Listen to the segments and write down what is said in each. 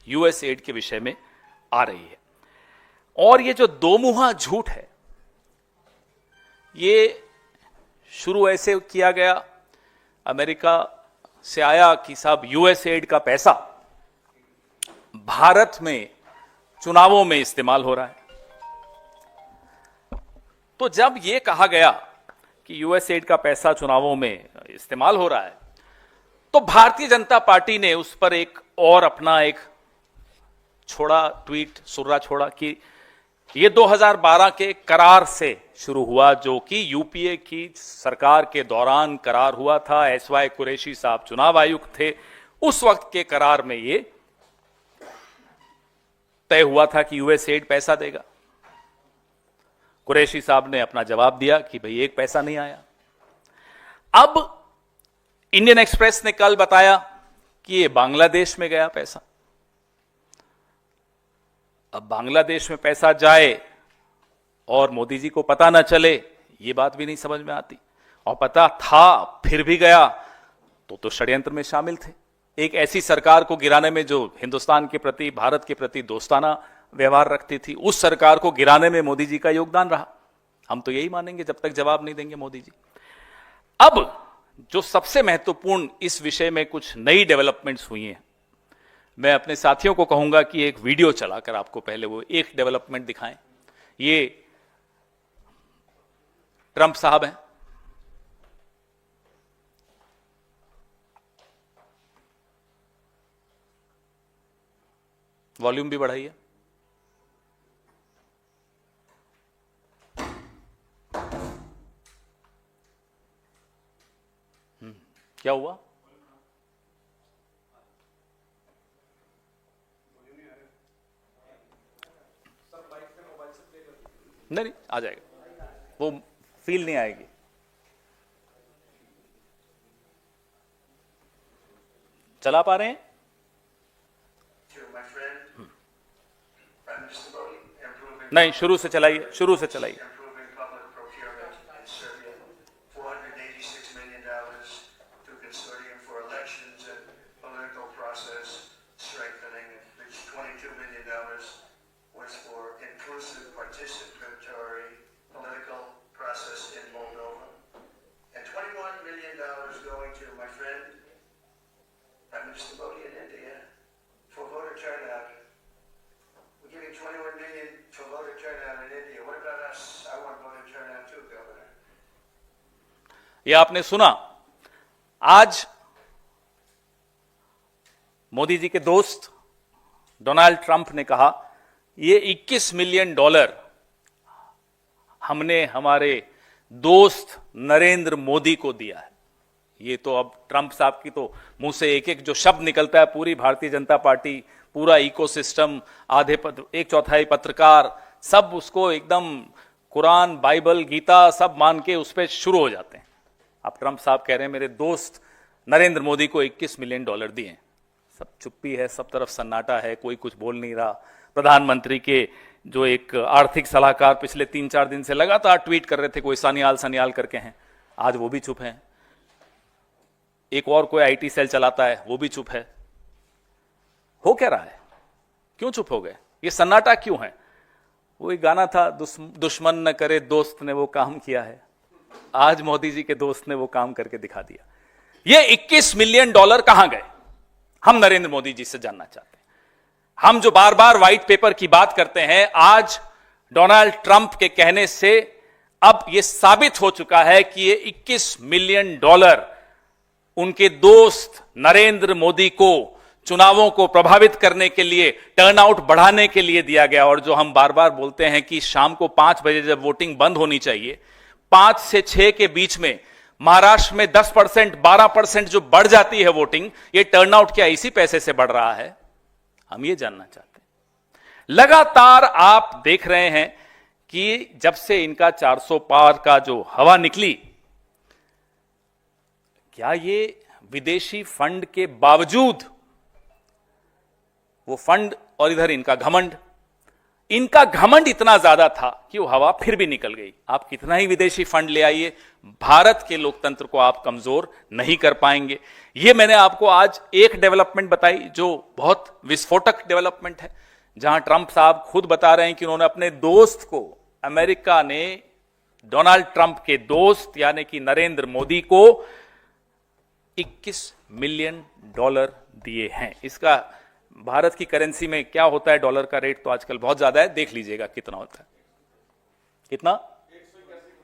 US add के विषय में आ रही है। और ये जो दोमुहा झूठ है, ये शुरू ऐसे किया गया, अमेरिका से आया कि साहब यूएस एड का पैसा भारत में चुनावों में इस्तेमाल हो रहा है। तो जब यह कहा गया कि यूएस एड का पैसा चुनावों में इस्तेमाल हो रहा है, तो भारतीय जनता पार्टी ने उस पर एक और अपना एक छोड़ा ट्वीट, सुर्रा छोड़ा कि ये 2012 के करार से शुरू हुआ, जो कि यूपीए की सरकार के दौरान करार हुआ था। एसवाई कुरैशी साहब चुनाव आयुक्त थे, उस वक्त के करार में ये तय हुआ था कि यूएस एड पैसा देगा। कुरैशी साहब ने अपना जवाब दिया कि भाई एक पैसा नहीं आया। अब इंडियन एक्सप्रेस ने कल बताया कि ये बांग्लादेश में गया पैसा। अब बांग्लादेश में पैसा जाए और मोदी जी को पता ना चले, ये बात भी नहीं समझ में आती। और पता था फिर भी गया तो षड्यंत्र में शामिल थे। एक ऐसी सरकार को गिराने में जो हिंदुस्तान के प्रति, भारत के प्रति दोस्ताना व्यवहार रखती थी, उस सरकार को गिराने में मोदी जी का योगदान रहा। हम तो यही मानेंगे जब तक जवाब नहीं देंगे मोदी जी। अब जो सबसे महत्वपूर्ण इस विषय में कुछ नई डेवलपमेंट्स हुई हैं, मैं अपने साथियों को कहूंगा कि एक वीडियो चलाकर आपको पहले वो एक डेवलपमेंट दिखाएं। ये ट्रंप साहब हैं, वॉल्यूम भी बढ़ाइए। क्या हुआ? नहीं, आ जाएगा, वो फील नहीं आएगी। चला पा रहे हैं? नहीं, शुरू से चलाइए, शुरू से चलाइए। ये आपने सुना, आज मोदी जी के दोस्त डोनाल्ड ट्रंप ने कहा ये $21 मिलियन हमने हमारे दोस्त नरेंद्र मोदी को दिया है। ये तो अब ट्रंप साहब की तो मुंह से एक एक जो शब्द निकलता है, पूरी भारतीय जनता पार्टी, पूरा इकोसिस्टम, आधे 1/4 पत्रकार, सब उसको एकदम कुरान, बाइबल, गीता सब मान के उस पर शुरू हो जाते हैं। अब ट्रंप साहब कह रहे हैं मेरे दोस्त नरेंद्र मोदी को $21 मिलियन दिए। सब चुप्पी है, सब तरफ सन्नाटा है, कोई कुछ बोल नहीं रहा। प्रधानमंत्री के जो एक आर्थिक सलाहकार पिछले 3-4 दिन से लगातार ट्वीट कर रहे थे, कोई सानियाल सानियाल करके हैं, आज वो भी चुप हैं। एक और कोई आईटी सेल चलाता है, वो भी चुप है। हो क्या रहा है? क्यों चुप हो गए? ये सन्नाटा क्यों है? वो एक गाना था, दुश्मन न करे दोस्त ने वो काम किया है। आज मोदी जी के दोस्त ने वो काम करके दिखा दिया। ये $21 मिलियन कहां गए? हम नरेंद्र मोदी जी से जानना चाहते हैं। हम जो बार बार व्हाइट पेपर की बात करते हैं, आज डोनाल्ड ट्रंप के कहने से अब यह साबित हो चुका है कि ये $21 मिलियन उनके दोस्त नरेंद्र मोदी को चुनावों को प्रभावित करने के लिए, टर्नआउट बढ़ाने के लिए दिया गया। और जो हम बार बार बोलते हैं कि शाम को 5 बजे जब वोटिंग बंद होनी चाहिए, 5 से 6 के बीच में महाराष्ट्र में 10%, 12% जो बढ़ जाती है वोटिंग, ये टर्नआउट क्या इसी पैसे से बढ़ रहा है? हम ये जानना चाहते हैं। लगातार आप देख रहे हैं कि जब से इनका 400 पार का जो हवा निकली, क्या ये विदेशी फंड के बावजूद, वो फंड और इधर इनका घमंड, इनका घमंड इतना ज्यादा था कि वो हवा फिर भी निकल गई। आप कितना ही विदेशी फंड ले आइए, भारत के लोकतंत्र को आप कमजोर नहीं कर पाएंगे। ये मैंने आपको आज एक डेवलपमेंट बताई जो बहुत विस्फोटक डेवलपमेंट है, जहां ट्रंप साहब खुद बता रहे हैं कि उन्होंने अपने दोस्त को, अमेरिका ने डोनाल्ड ट्रंप के दोस्त यानी कि नरेंद्र मोदी को $21 मिलियन दिए हैं। इसका भारत की करेंसी में क्या होता है, डॉलर का रेट तो आजकल बहुत ज्यादा है, देख लीजिएगा कितना होता है। कितना?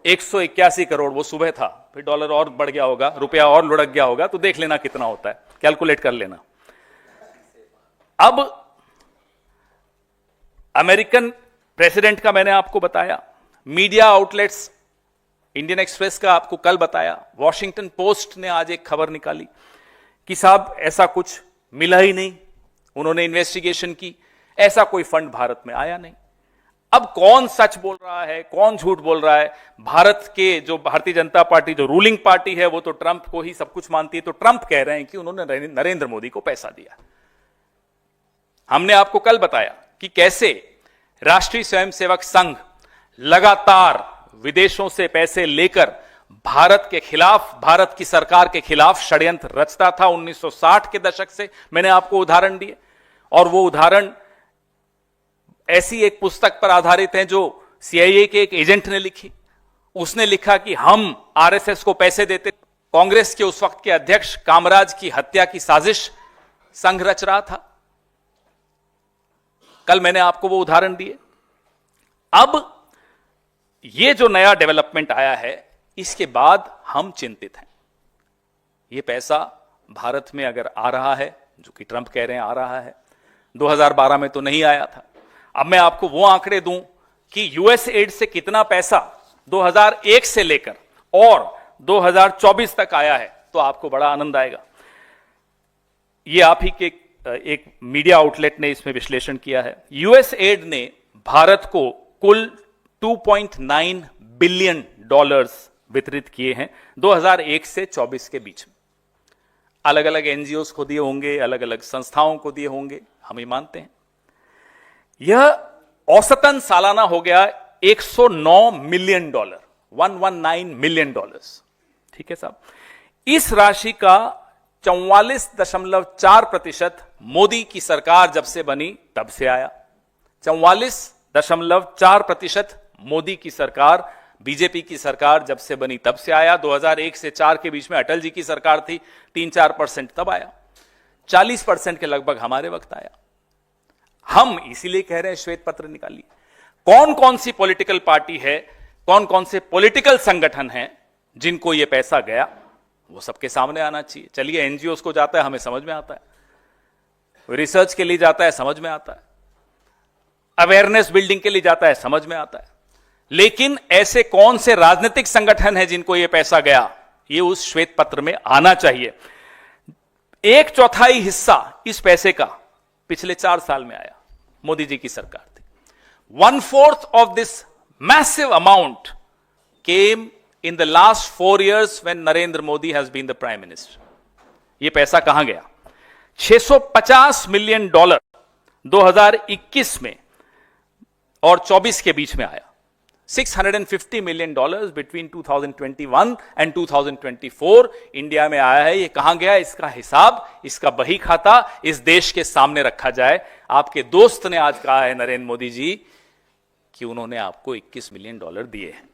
181 करोड़। वो सुबह था, फिर डॉलर और बढ़ गया होगा, रुपया और लुढ़क गया होगा, तो देख लेना कितना होता है, कैलकुलेट कर लेना। अब अमेरिकन प्रेसिडेंट का मैंने आपको बताया, मीडिया आउटलेट्स, इंडियन एक्सप्रेस का आपको कल बताया, वॉशिंगटन पोस्ट ने आज एक खबर निकाली कि साहब ऐसा कुछ मिला ही नहीं, उन्होंने इन्वेस्टिगेशन की, ऐसा कोई फंड भारत में आया नहीं। अब कौन सच बोल रहा है, कौन झूठ बोल रहा है? भारत के जो भारतीय जनता पार्टी जो रूलिंग पार्टी है वो तो ट्रंप को ही सब कुछ मानती है, तो ट्रंप कह रहे हैं कि उन्होंने नरेंद्र मोदी को पैसा दिया। हमने आपको कल बताया कि कैसे राष्ट्रीय स्वयंसेवक संघ लगातार विदेशों से पैसे लेकर भारत के खिलाफ, भारत की सरकार के खिलाफ षड्यंत्र रचता था 1960 के दशक से। मैंने आपको उदाहरण दिए, और वो उदाहरण ऐसी एक पुस्तक पर आधारित है जो सीआईए के एक एजेंट ने लिखी। उसने लिखा कि हम आरएसएस को पैसे देते, कांग्रेस के उस वक्त के अध्यक्ष कामराज की हत्या की साजिश संघ रच रहा था। कल मैंने आपको वो उदाहरण दिए। अब ये जो नया डेवलपमेंट आया है, इसके बाद हम चिंतित हैं। ये पैसा भारत में अगर आ रहा है, जो कि ट्रंप कह रहे हैं आ रहा है, 2012 में तो नहीं आया था। अब मैं आपको वो आंकड़े दूं कि यूएस एड से कितना पैसा 2001 से लेकर और 2024 तक आया है, तो आपको बड़ा आनंद आएगा। ये आप ही के एक मीडिया आउटलेट ने इसमें विश्लेषण किया है। यूएस एड ने भारत को कुल $2.9 बिलियन वितरित किए हैं 2001 से 24 के बीच में। अलग अलग एनजीओ को दिए होंगे, अलग अलग संस्थाओं को दिए होंगे, हम ही मानते हैं। यह औसतन सालाना हो गया $109 मिलियन, $119 मिलियन। ठीक है साहब। इस राशि का 44.4% मोदी की सरकार जब से बनी तब से आया। 44.4% मोदी की सरकार, बीजेपी की सरकार जब से बनी तब से आया। 2001 से 4 के बीच में अटल जी की सरकार थी, 3-4% तब आया। 40% के लगभग हमारे वक्त आया। हम इसीलिए कह रहे हैं श्वेत पत्र निकालिए। कौन कौन सी पॉलिटिकल पार्टी है, कौन कौन से पॉलिटिकल संगठन हैं जिनको यह पैसा गया, वो सबके सामने आना चाहिए। चलिए, एनजीओ को जाता है, हमें समझ में आता है, रिसर्च के लिए जाता है, समझ में आता है, अवेयरनेस बिल्डिंग के लिए जाता है, समझ में आता है। लेकिन ऐसे कौन से राजनीतिक संगठन हैं जिनको यह पैसा गया, ये उस श्वेत पत्र में आना चाहिए। 1/4 हिस्सा इस पैसे का पिछले 4 साल में आया, मोदी जी की सरकार थी। 1/4 of this massive amount came in the last 4 years when Narendra Modi has been the Prime Minister. ये पैसा कहां गया? $650 मिलियन 2021 में और 24 के बीच में आया। $650 मिलियन बिटवीन 2021 एंड 2024 इंडिया में आया है। ये कहां गया? इसका हिसाब, इसका बही खाता इस देश के सामने रखा जाए। आपके दोस्त ने आज कहा है, नरेंद्र मोदी जी, कि उन्होंने आपको $21 मिलियन दिए हैं।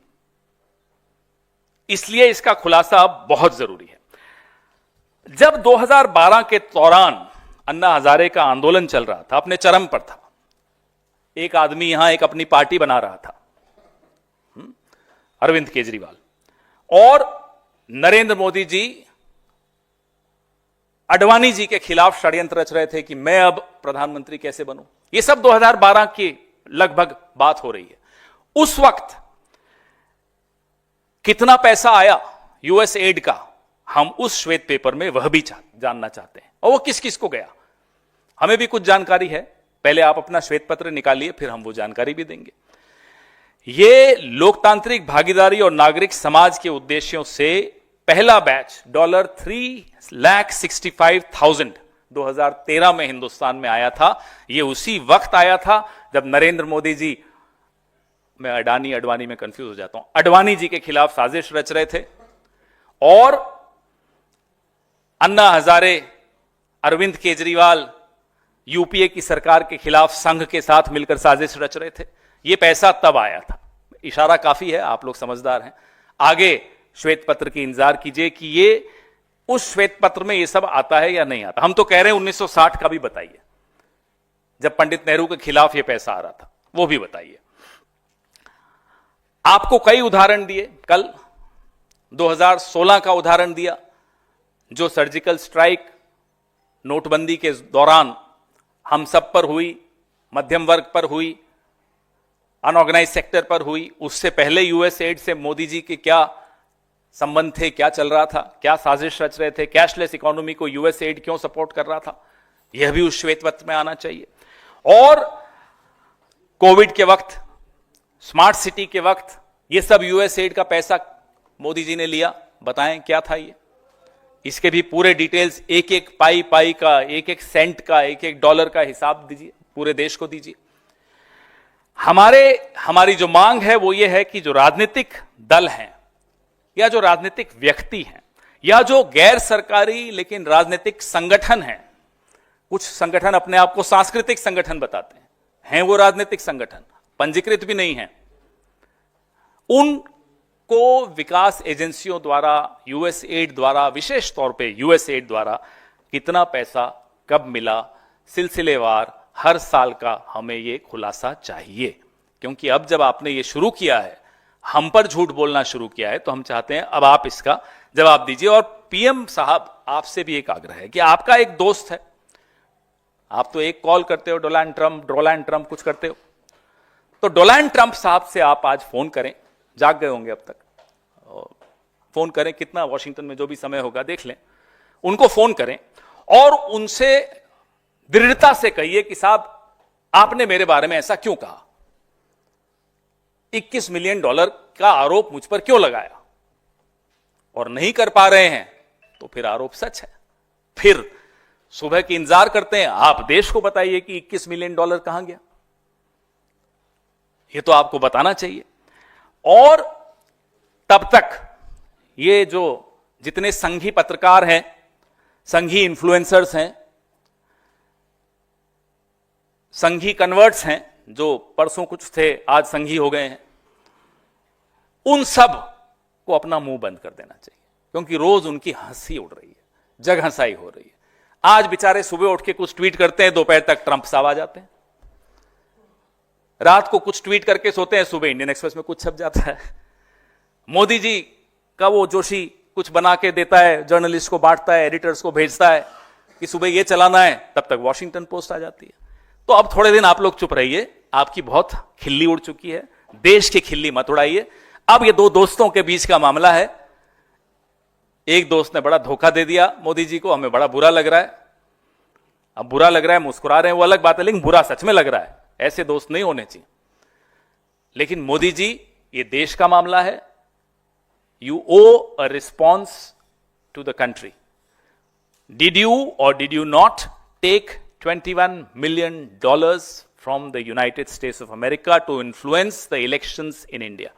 इसलिए इसका खुलासा बहुत जरूरी है। जब 2012 के दौरान अन्ना हजारे का आंदोलन चल रहा था, अपने चरम पर था, एक आदमी यहां एक अपनी पार्टी बना रहा था, अरविंद केजरीवाल, और नरेंद्र मोदी जी अडवाणी जी के खिलाफ षड्यंत्र रच रहे थे कि मैं अब प्रधानमंत्री कैसे बनूं। यह सब 2012 की लगभग बात हो रही है। उस वक्त कितना पैसा आया यूएस एड का, हम उस श्वेत पेपर में वह भी जानना चाहते हैं। और वो किस किस को गया, हमें भी कुछ जानकारी है। पहले आप अपना श्वेत पत्र निकालिए, फिर हम वो जानकारी भी देंगे। ये लोकतांत्रिक भागीदारी और नागरिक समाज के उद्देश्यों से पहला बैच $3,65,000 2013 में हिंदुस्तान में आया था। ये उसी वक्त आया था जब नरेंद्र मोदी जी, मैं अडवाणी में कंफ्यूज हो जाता हूं, अडवाणी जी के खिलाफ साजिश रच रहे थे और अन्ना हजारे, अरविंद केजरीवाल यूपीए की सरकार के खिलाफ संघ के साथ मिलकर साजिश रच रहे थे। यह पैसा तब आया था। इशारा काफी है, आप लोग समझदार हैं। आगे श्वेत पत्र की इंतजार कीजिए कि ये उस श्वेत पत्र में ये सब आता है या नहीं आता। हम तो कह रहे हैं 1960 का भी बताइए, जब पंडित नेहरू के खिलाफ ये पैसा आ रहा था, वो भी बताइए। आपको कई उदाहरण दिए, कल 2016 का उदाहरण दिया, जो सर्जिकल स्ट्राइक नोटबंदी के दौरान हम सब पर हुई, मध्यम वर्ग पर हुई, अनऑर्गेनाइज सेक्टर पर हुई। उससे पहले यूएस एड से मोदी जी के क्या संबंध थे, क्या चल रहा था, क्या साजिश रच रहे थे, कैशलेस इकोनॉमी को यूएस एड क्यों सपोर्ट कर रहा था, यह भी उस श्वेत पत्र में आना चाहिए। और कोविड के वक्त, स्मार्ट सिटी के वक्त, यह सब यूएस एड का पैसा मोदी जी ने लिया, बताएं क्या था ये। इसके भी पूरे डिटेल्स, एक एक पाई का, एक एक सेंट का, एक एक डॉलर का हिसाब दीजिए, पूरे देश को दीजिए। हमारी जो मांग है वो ये है कि जो राजनीतिक दल हैं या जो राजनीतिक व्यक्ति हैं या जो गैर सरकारी लेकिन राजनीतिक संगठन हैं, कुछ संगठन अपने आप को सांस्कृतिक संगठन बताते हैं वो राजनीतिक संगठन, पंजीकृत भी नहीं है, उनको विकास एजेंसियों द्वारा, यूएस एड द्वारा, विशेष तौर पे यूएस एड द्वारा कितना पैसा कब मिला, सिलसिलेवार हर साल का हमें ये खुलासा चाहिए। क्योंकि अब जब आपने ये शुरू किया है, हम पर झूठ बोलना शुरू किया है, तो हम चाहते हैं अब आप इसका जवाब दीजिए। और पीएम साहब, आपसे भी एक आग्रह है कि आपका एक दोस्त है, आप तो एक कॉल करते हो, डोनाल्ड ट्रंप कुछ करते हो, तो डोनाल्ड ट्रंप साहब से आप आज फोन करें, जाग गए होंगे अब तक, फोन करें, कितना वॉशिंगटन में जो भी समय होगा देख लें, उनको फोन करें और उनसे दृढ़ता से कहिए कि साहब आपने मेरे बारे में ऐसा क्यों कहा, $21 मिलियन का आरोप मुझ पर क्यों लगाया, और नहीं कर पा रहे हैं तो फिर आरोप सच है, फिर सुबह की इंतजार करते हैं, आप देश को बताइए कि $21 मिलियन कहां गया, ये तो आपको बताना चाहिए। और तब तक ये जो जितने संघी पत्रकार हैं, संघी इन्फ्लुएंसर्स हैं, संघी कन्वर्ट्स हैं, जो परसों कुछ थे आज संघी हो गए हैं, उन सब को अपना मुंह बंद कर देना चाहिए, क्योंकि रोज उनकी हंसी उड़ रही है, जग हंसाई हो रही है। आज बेचारे सुबह उठ के कुछ ट्वीट करते हैं, दोपहर तक ट्रंप साहब आ जाते हैं, रात को कुछ ट्वीट करके सोते हैं, सुबह इंडियन एक्सप्रेस में कुछ छप जाता है। मोदी जी का वो जोशी कुछ बना के देता है, जर्नलिस्ट को बांटता है, एडिटर्स को भेजता है कि सुबह ये चलाना है, तब तक वॉशिंगटन पोस्ट आ जाती है। तो अब थोड़े दिन आप लोग चुप रहिए, आपकी बहुत खिल्ली उड़ चुकी है, देश की खिल्ली मत उड़ाइए। अब ये दो दोस्तों के बीच का मामला है, एक दोस्त ने बड़ा धोखा दे दिया मोदी जी को, हमें बड़ा बुरा लग रहा है। अब बुरा लग रहा है, मुस्कुरा रहे हैं, वो अलग बात है, लेकिन बुरा सच में लग रहा है, ऐसे दोस्त नहीं होने चाहिए। लेकिन मोदी जी, ये देश का मामला है, you owe a response to the country. Did you or did you not take $21 million from the United States of America to influence the elections in India?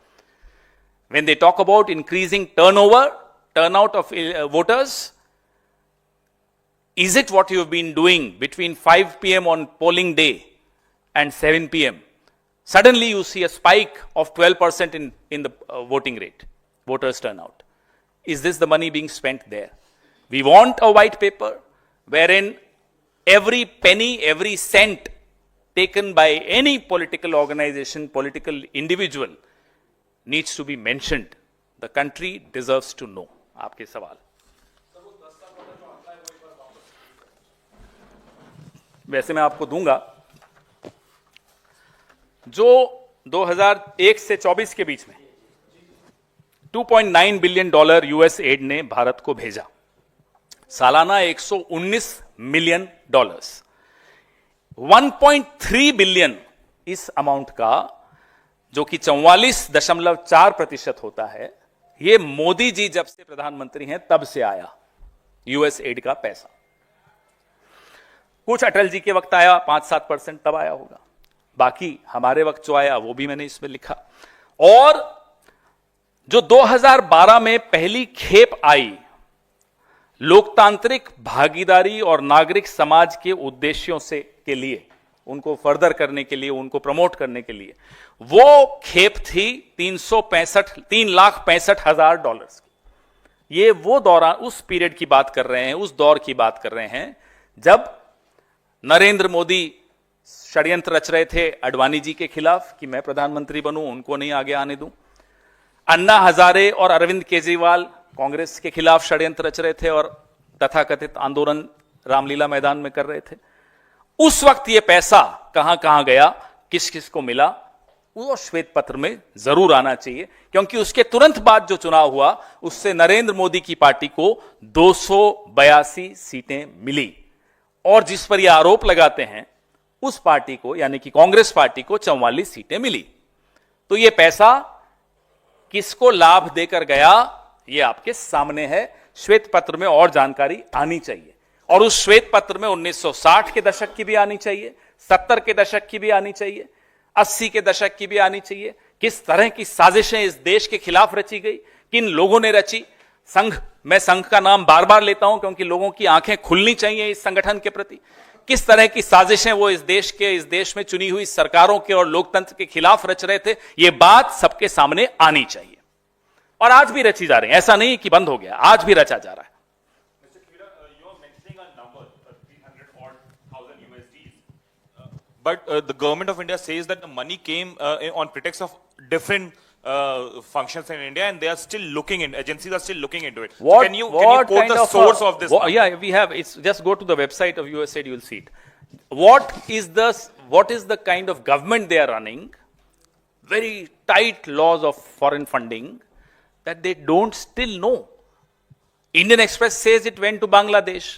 When they talk about increasing turnout of voters, is it what you have been doing between 5 p.m. on polling day and 7 p.m.? Suddenly you see a spike of 12% in the voting rate, voters turnout. Is this the money being spent there? We want a white paper wherein every penny, every cent taken by any political organization, political individual needs to be mentioned. The country deserves to know. आपके सवाल। वैसे मैं आपको दूंगा, जो 2001 से 24 के बीच में $2.9 बिलियन यूएस एड ने भारत को भेजा, सालाना $119 मिलियन, 1.3 बिलियन इस अमाउंट का, जो कि 44.4% होता है, ये मोदी जी जब से प्रधानमंत्री हैं तब से आया यूएस एड का पैसा। कुछ अटल जी के वक्त आया 5-7% तब आया होगा, बाकी हमारे वक्त जो आया वो भी मैंने इसमें लिखा। और जो 2012 में पहली खेप आई लोकतांत्रिक भागीदारी और नागरिक समाज के उद्देश्यों से के लिए, उनको फर्दर करने के लिए, उनको प्रमोट करने के लिए, वो खेप थी 3,65,000 डॉलर्स की। ये वो दौरान उस पीरियड की बात कर रहे हैं, उस दौर की बात कर रहे हैं जब नरेंद्र मोदी षड्यंत्र रच रहे थे अडवाणी जी के खिलाफ कि मैं प्रधानमंत्री बनूं, उनको नहीं आगे आने दूं। अन्ना हजारे और अरविंद केजरीवाल कांग्रेस के खिलाफ षड्यंत्र रच रहे थे और तथाकथित आंदोलन रामलीला मैदान में कर रहे थे। उस वक्त ये पैसा कहां कहां गया, किस किस को मिला, वो श्वेत पत्र में जरूर आना चाहिए, क्योंकि उसके तुरंत बाद जो चुनाव हुआ उससे नरेंद्र मोदी की पार्टी को 282 सीटें मिली, और जिस पर यह आरोप लगाते हैं उस पार्टी को, यानी कि कांग्रेस पार्टी को 44 सीटें मिली। तो यह पैसा किसको लाभ देकर गया, यह आपके सामने है, श्वेत पत्र में और जानकारी आनी चाहिए। और उस श्वेत पत्र में 1960 के दशक की भी आनी चाहिए, 70 के दशक की भी आनी चाहिए, 80 के दशक की भी आनी चाहिए। किस तरह की साजिशें इस देश के खिलाफ रची गई, किन लोगों ने रची। संघ, मैं संघ का नाम बार बार लेता हूं क्योंकि लोगों की आंखें खुलनी चाहिए इस संगठन के प्रति। किस तरह की साजिशें वो इस देश में चुनी हुई सरकारों के और लोकतंत्र के खिलाफ रच रहे थे, ये बात सबके सामने आनी चाहिए। और आज भी रची जा रही है, ऐसा नहीं कि बंद हो गया, आज भी रचा जा रहा है। But the government of India says that the money came on pretext of different functions in India, and they are still looking in. Agencies are still looking into it. What, so can you quote the source of this? Yeah, we have. It's just go to the website of USAID. You will see it. What is the kind of government they are running? Very tight laws of foreign funding that they don't still know. Indian Express says it went to Bangladesh.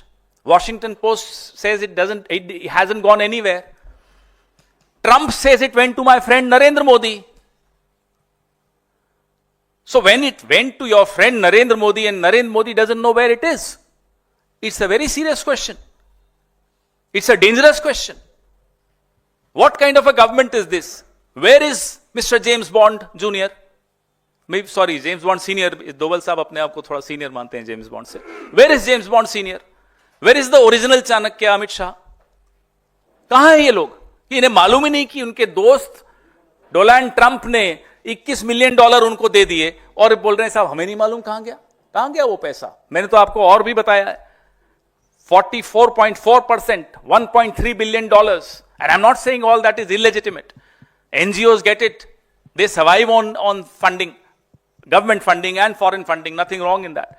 Washington Post says it doesn't. It hasn't gone anywhere. Trump says it went to my friend Narendra Modi. So when it went to your friend Narendra Modi and Narendra Modi doesn't know where it is, it's a very serious question. It's a dangerous question. What kind of a government is this? Where is Mr. James Bond Jr.? Sorry, James Bond Senior. Doval साहब अपने आप को थोड़ा senior मानते हैं James bond से. Where is James Bond Senior? Where is the original Chanakya Amit Shah? कहां हैं ये लोग? इन्हें मालूम ही नहीं कि उनके दोस्त डोनाल्ड ट्रंप ने $21 मिलियन उनको दे दिए और बोल रहे हैं साहब हमें नहीं मालूम कहां गया वो पैसा। मैंने तो आपको और भी बताया है, 44.4%, $1.3 billion, and I'm not saying all that is illegitimate. NGOs get it, they survive on funding, government funding and foreign funding, nothing wrong in that.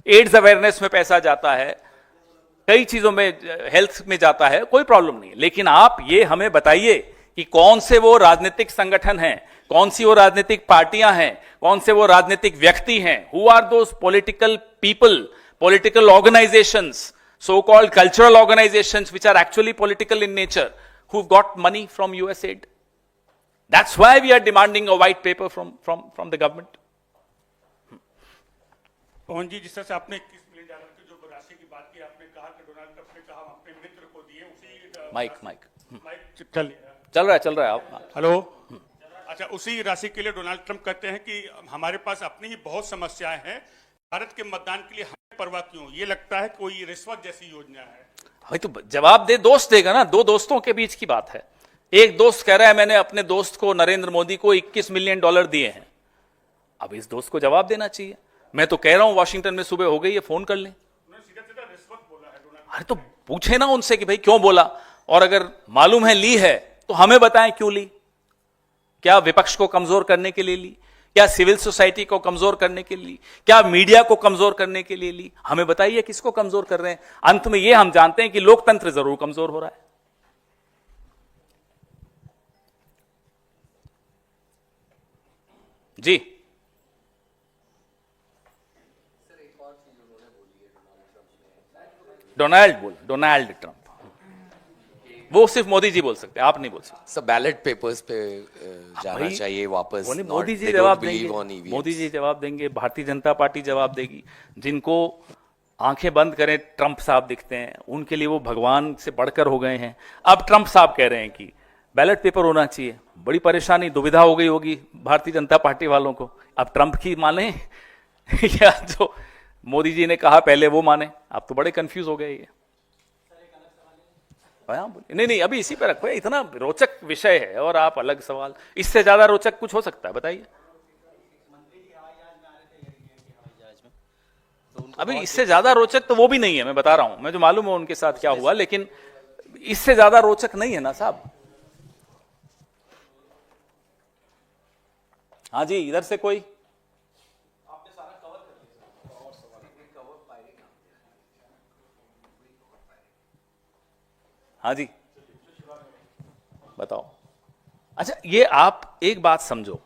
AIDS awareness में पैसा जाता है, कई चीजों में, हेल्थ में जाता है, कोई प्रॉब्लम नहीं। लेकिन आप ये हमें बताइए कि कौन से वो राजनीतिक संगठन हैं, कौन सी वो राजनीतिक पार्टियां हैं, कौन से वो राजनीतिक व्यक्ति हैं, who are those political people, political organisations, so called cultural organisations which are actually political in nature, who got money from USAID. That's why we are demanding a white paper from the government. पवन जी, जिस तरह से आपने $21 million की जो राशि की बात की, आपने कहा कि डोनाल्ड ट्रंप ने कहा हम अपने मित्र को दिए, उसी माइक चल रहा है आप। हेलो, अच्छा, उसी राशि के लिए डोनाल्ड ट्रंप कहते हैं कि हमारे पास अपनी ही बहुत समस्याएं हैं, भारत के मतदान के लिए हमें परवाह क्यों? ये लगता है कोई रिश्वत जैसी योजना है। भाई तो जवाब दे, दोस्त देगा ना, दो दोस्तों के बीच की बात है। एक दोस्त कह रहा है मैंने अपने दोस्त को, नरेंद्र मोदी को $21 मिलियन दिए हैं, अब इस दोस्त को जवाब देना चाहिए। मैं तो कह रहा हूं वाशिंगटन में सुबह हो गई है, फोन कर लें। अरे तो पूछे ना उनसे कि भाई क्यों बोला, और अगर मालूम है ली है तो हमें बताएं क्यों ली। क्या विपक्ष को कमजोर करने के लिए ली, क्या सिविल सोसाइटी को कमजोर करने के लिए, क्या मीडिया को कमजोर करने के लिए ली? हमें बताइए किसको कमजोर कर रहे हैं। अंत में यह हम जानते हैं कि लोकतंत्र जरूर कमजोर हो रहा है। जी डोनाल्ड ट्रंप, वो सिर्फ मोदी जी बोल सकते हैं, आप नहीं बोल सकते। सब बैलेट पेपर्स पे जाना चाहिए वापस। मोदी जी जवाब देंगे, मोदी जी जवाब देंगे, भारतीय जनता पार्टी जवाब देगी। जिनको आंखें बंद करें ट्रंप साहब दिखते हैं, उनके लिए वो भगवान से बढ़कर हो गए हैं। अब ट्रंप साहब कह रहे हैं कि बैलेट पेपर होना चाहिए। बड़ी परेशानी, दुविधा हो गई होगी भारतीय जनता पार्टी वालों को। अब ट्रंप की माने या जो मोदी जी ने कहा पहले वो माने? आप तो बड़े कंफ्यूज हो गए। ये नहीं नहीं, अभी इसी पे रखो, इतना रोचक विषय है और आप अलग सवाल। इससे ज्यादा रोचक कुछ हो सकता है? बताइए। अभी इससे ज्यादा रोचक तो वो भी नहीं है, मैं बता रहा हूं। मैं जो मालूम है उनके साथ क्या हुआ, लेकिन इससे ज्यादा रोचक नहीं है ना साहब। हाँ जी, इधर से कोई? हाँ जी बताओ। अच्छा, ये आप एक बात समझो,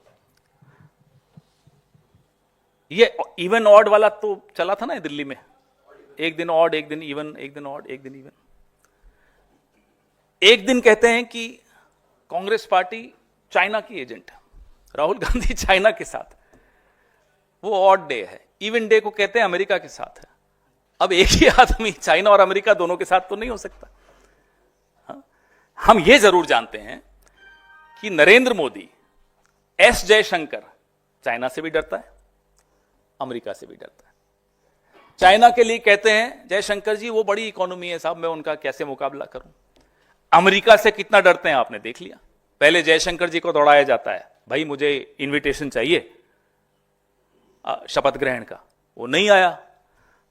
ये इवन ऑड वाला तो चला था ना दिल्ली में, एक दिन ऑड एक दिन इवन, एक दिन ऑड एक दिन इवन। एक दिन कहते हैं कि कांग्रेस पार्टी चाइना की एजेंट है, राहुल गांधी चाइना के साथ, वो ऑड डे है। इवन डे को कहते हैं अमेरिका के साथ है। अब एक ही आदमी चाइना और अमेरिका दोनों के साथ तो नहीं हो सकता। हम ये जरूर जानते हैं कि नरेंद्र मोदी, एस जयशंकर चाइना से भी डरता है, अमेरिका से भी डरता है। चाइना के लिए कहते हैं जयशंकर जी वो बड़ी इकोनॉमी है साहब, मैं उनका कैसे मुकाबला करूं। अमेरिका से कितना डरते हैं आपने देख लिया। पहले जयशंकर जी को दौड़ाया जाता है, भाई मुझे इनविटेशन चाहिए शपथ ग्रहण का, वो नहीं आया,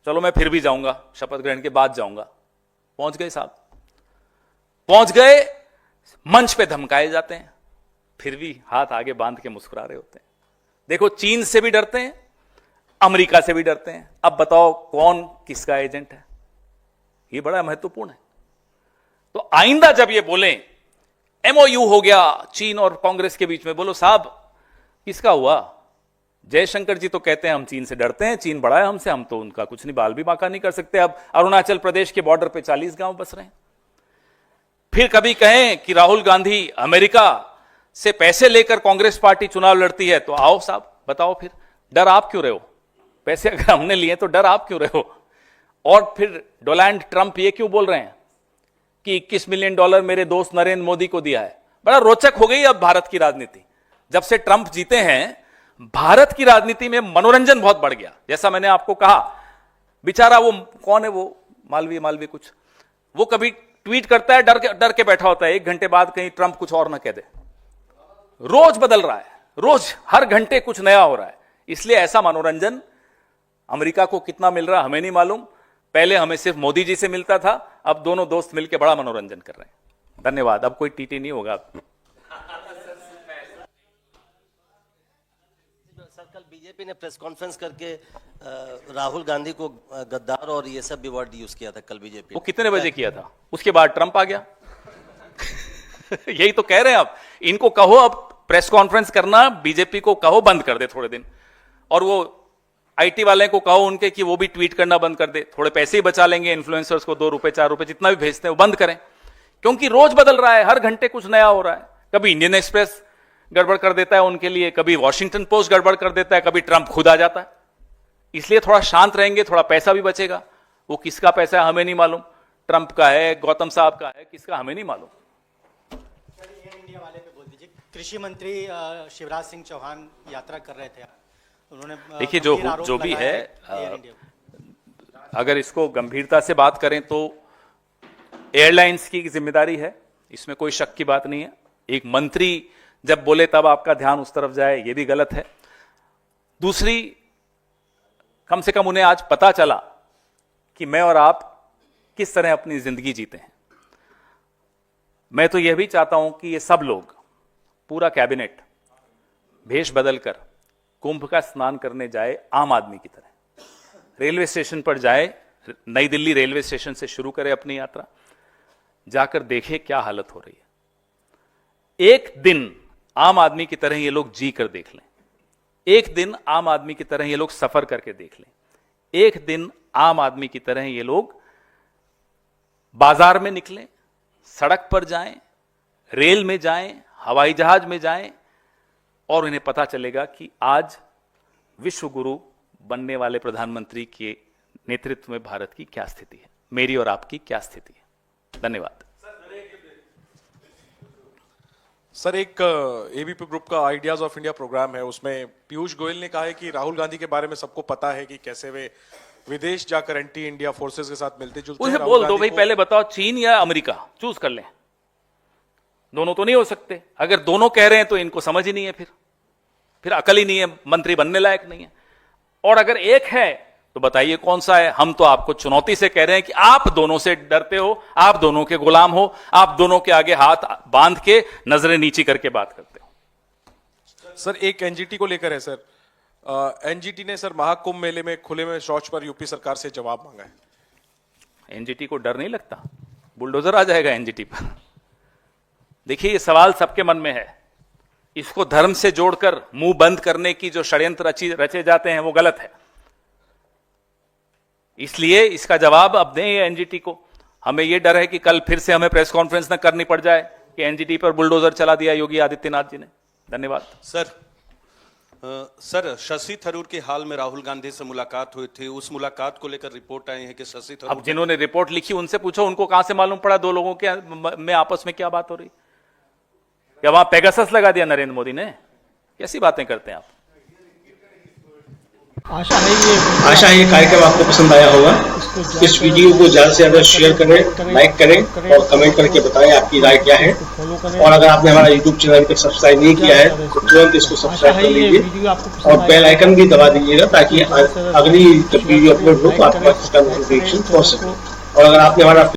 चलो मैं फिर भी जाऊंगा, शपथ ग्रहण के बाद जाऊंगा। पहुंच गए साहब, पहुंच गए, मंच पे धमकाए जाते हैं, फिर भी हाथ आगे बांध के मुस्कुरा रहे होते हैं। देखो, चीन से भी डरते हैं, अमेरिका से भी डरते हैं। अब बताओ कौन किसका एजेंट है? ये बड़ा महत्वपूर्ण है। तो आइंदा जब ये बोलें एमओयू हो गया चीन और कांग्रेस के बीच में, बोलो साहब किसका हुआ? जयशंकर जी तो कहते हैं हम चीन से डरते हैं, चीन बड़ा है हमसे, हम तो उनका कुछ नहीं, बाल भी बांका नहीं कर सकते। अब अरुणाचल प्रदेश के बॉर्डर पे 40 गांव बस रहे हैं। फिर कभी कहें कि राहुल गांधी अमेरिका से पैसे लेकर कांग्रेस पार्टी चुनाव लड़ती है, तो आओ साहब बताओ, फिर डर आप क्यों रहे हो? पैसे अगर हमने लिए तो डर आप क्यों रहे हो? और फिर डोनाल्ड ट्रंप ये क्यों बोल रहे हैं कि 21 मिलियन डॉलर मेरे दोस्त नरेंद्र मोदी को दिया है? बड़ा रोचक हो गई अब भारत की राजनीति। जब से ट्रंप जीते हैं, भारत की राजनीति में मनोरंजन बहुत बढ़ गया। जैसा मैंने आपको कहा, बेचारा वो कौन है, वो मालवीय कुछ, वो कभी ट्वीट करता है, डर के बैठा होता है, 1 घंटे बाद कहीं ट्रंप कुछ और ना कह दे। रोज बदल रहा है, रोज हर घंटे कुछ नया हो रहा है। इसलिए ऐसा मनोरंजन अमेरिका को कितना मिल रहा है हमें नहीं मालूम। पहले हमें सिर्फ मोदी जी से मिलता था, अब दोनों दोस्त मिलकर बड़ा मनोरंजन कर रहे हैं। धन्यवाद। अब कोई टीटी नहीं होगा। सर, कल बीजेपी ने प्रेस कॉन्फ्रेंस करके राहुल गांधी को गद्दार और ये सब भी वर्ड यूज किया था कल बीजेपी। वो कितने बजे किया था? उसके बाद ट्रंप आ गया। यही तो कह रहे हैं। अब इनको कहो, अब प्रेस कॉन्फ्रेंस करना बीजेपी को कहो बंद कर दे थोड़े दिन, और वो आईटी वाले को कहो उनके कि वो भी ट्वीट करना बंद कर दे, थोड़े पैसे ही बचा लेंगे इन्फ्लुएंसर्स को, 2 रुपए 4 रुपए जितना भी भेजते हैं वो बंद करें। क्योंकि रोज बदल रहा है, हर घंटे कुछ नया हो रहा है। कभी इंडियन एक्सप्रेस गड़बड़ कर देता है उनके लिए, कभी वॉशिंगटन पोस्ट गड़बड़ कर देता है, कभी ट्रंप खुद आ जाता है। इसलिए थोड़ा शांत रहेंगे, थोड़ा पैसा भी बचेगा। वो किसका पैसा है हमें नहीं मालूम, ट्रंप का है, गौतम साहब का है, किसका हमें नहीं मालूम। एयर इंडिया वाले पे बोल दीजिए। कृषि मंत्री शिवराज सिंह चौहान यात्रा कर रहे थे, उन्होंने देखिए जो भी है, अगर इसको गंभीरता से बात करें तो एयरलाइंस की जिम्मेदारी है, इसमें कोई शक की बात नहीं है। एक मंत्री जब बोले तब आपका ध्यान उस तरफ जाए, यह भी गलत है। दूसरी, कम से कम उन्हें आज पता चला कि मैं और आप किस तरह अपनी जिंदगी जीते हैं। मैं तो यह भी चाहता हूं कि ये सब लोग, पूरा कैबिनेट भेष बदलकर कुंभ का स्नान करने जाए आम आदमी की तरह, रेलवे स्टेशन पर जाए, नई दिल्ली रेलवे स्टेशन से शुरू करे अपनी यात्रा, जाकर देखे क्या हालत हो रही है। एक दिन आम आदमी की तरह ये लोग जी कर देख लें, एक दिन आम आदमी की तरह ये लोग सफर करके देख लें, एक दिन आम आदमी की तरह ये लोग बाजार में निकलें, सड़क पर जाएं, रेल में जाएं, हवाई जहाज में जाएं, और इन्हें पता चलेगा कि आज विश्व गुरु बनने वाले प्रधानमंत्री के नेतृत्व में भारत की क्या स्थिति है, मेरी और आपकी क्या स्थिति है। धन्यवाद। सर, एक एबीपी ग्रुप का आइडियाज ऑफ इंडिया प्रोग्राम है, उसमें पीयूष गोयल ने कहा है कि राहुल गांधी के बारे में सबको पता है कि कैसे वे विदेश जाकर एंटी इंडिया फोर्सेस के साथ मिलते जुलते हैं। उसे बोल दो भाई, पहले बताओ चीन या अमेरिका, चूज कर लें। दोनों तो नहीं हो सकते। अगर दोनों कह रहे हैं तो इनको समझ ही नहीं है, फिर अकल ही नहीं है, मंत्री बनने लायक नहीं है। और अगर एक है तो बताइए कौन सा है। हम तो आपको चुनौती से कह रहे हैं कि आप दोनों से डरते हो, आप दोनों के गुलाम हो, आप दोनों के आगे हाथ बांध के नजरें नीची करके बात करते हो। सर, एक एनजीटी को लेकर है सर। एनजीटी ने सर महाकुंभ मेले में खुले में शौच पर यूपी सरकार से जवाब मांगा है। एनजीटी को डर नहीं लगता? बुलडोजर आ जाएगा एनजीटी पर। देखिए, ये सवाल सबके मन में है। इसको धर्म से जोड़कर मुंह बंद करने की जो षड्यंत्र रचे जाते हैं वो गलत है। इसलिए इसका जवाब अब दें एनजीटी को। हमें यह डर है कि कल फिर से हमें प्रेस कॉन्फ्रेंस न करनी पड़ जाए कि एनजीटी पर बुलडोजर चला दिया योगी आदित्यनाथ जी ने। धन्यवाद। सर, शशि थरूर की हाल में राहुल गांधी से मुलाकात हुई थी, उस मुलाकात को लेकर रिपोर्ट आई है कि शशि थरूर, अब जिन्होंने रिपोर्ट लिखी उनसे पूछो, उनको कहां से मालूम पड़ा दो लोगों के में आपस में क्या बात हो रही? क्या वहां पेगासस लगा दिया नरेंद्र मोदी ने? कैसी बातें करते हैं आप? आशा है ये कार्यक्रम आपको पसंद आया होगा। इस वीडियो को ज्यादा से ज्यादा शेयर करें, लाइक करें और कमेंट करके बताएं आपकी राय क्या है। और अगर आपने हमारा यूट्यूब चैनल अभी तक सब्सक्राइब नहीं किया है तो तुरंत इसको सब्सक्राइब कर लीजिए और बेल आइकन भी दबा दीजिएगा ताकि अगली जब वीडियो अपलोड हो तो आपके पास इसका नोटिफिकेशन पहुंच सके। और अगर आपने हमारा